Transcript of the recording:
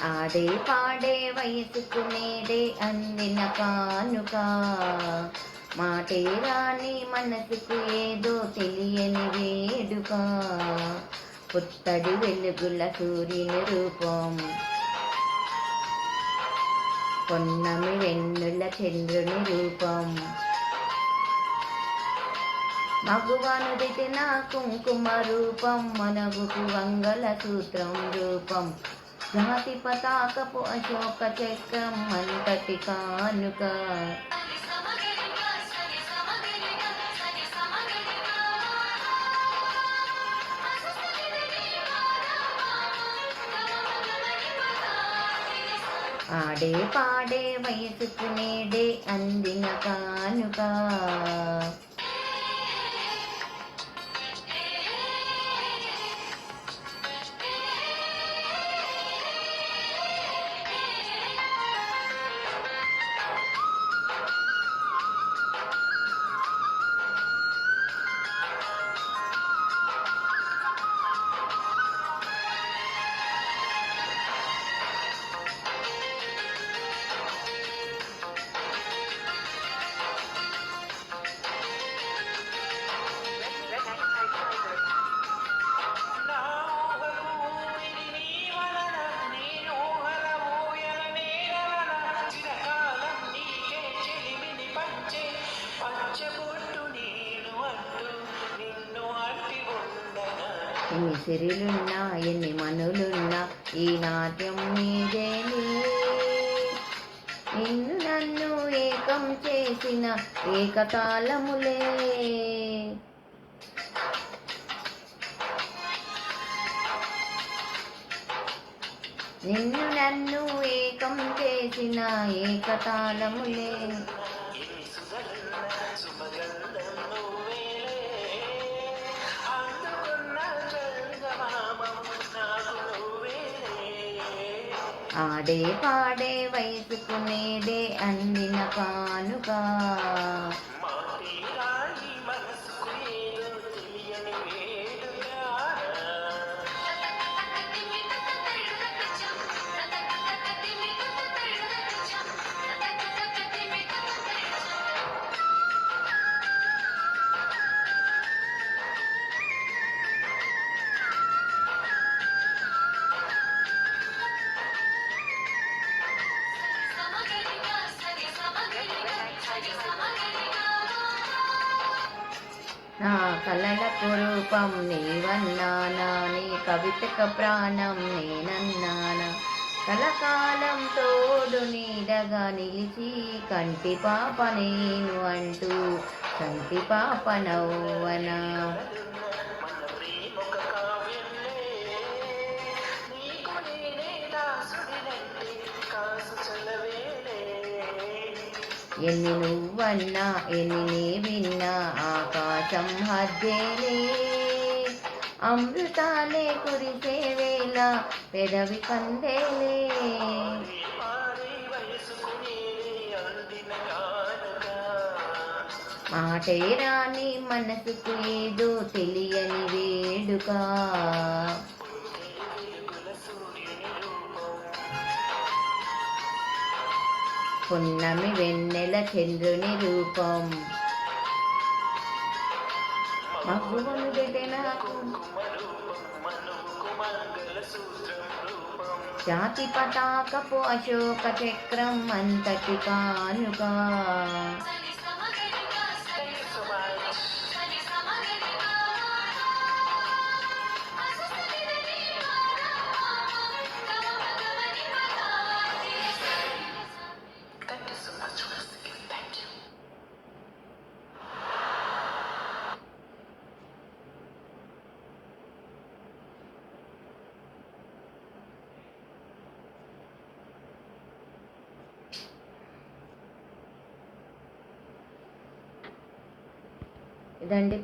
ఆడే పాడే వయసుకు నేడే అందిన కానుక, మాటే రాని మనసుకు ఏదో తెలియని వేడుక, పుత్తడి వెలుగుల సూర్యుని రూపం, పొన్నమి వెన్నుల చంద్రుని రూపం, మగువను దిటిన కుంకుమ రూపం, మనగుకు వంగల సూత్రం రూపం, జాతి పతాకపు అశోక చక్రం అంతటి కానుక. ఆడే పాడే వయసుకు నేడే అందిన కానుక. ఎన్ని సిరిలున్నా ఎన్ని మనులున్నా ఈ నాట్యం నీదేలే, నిన్ను నన్ను ఏకం చేసిన ఏకతాళములే. నిన్ను నన్ను ఏకం చేసిన ఏకతాళములే. ఆడే పాడే వయసుకు నేడే అందిన కానుక. నా కలలకు రూపం నీవన్నానా, నీ కవితక ప్రాణం నేనన్నానా, కలకాలం తోడు నీడగా నిలిచి కంటి పాప నేను అంటూ కంటి పాప నవ్వనా. ఎన్ని నువ్వన్నా ఎన్ని నీ విన్నా ఆకాశం హద్దేలే, అమృతాలే కురిసే వేళ పెదవి కందేలే. మాటే రాని మనసుకు ఏదో తెలియని వేడుక, పున్నమి వెన్నెల చంద్రుని రూపం, మగువను దిటిన జాతి పతాకపు అశోక చక్రం అంతటి కానుక. ఇదండి.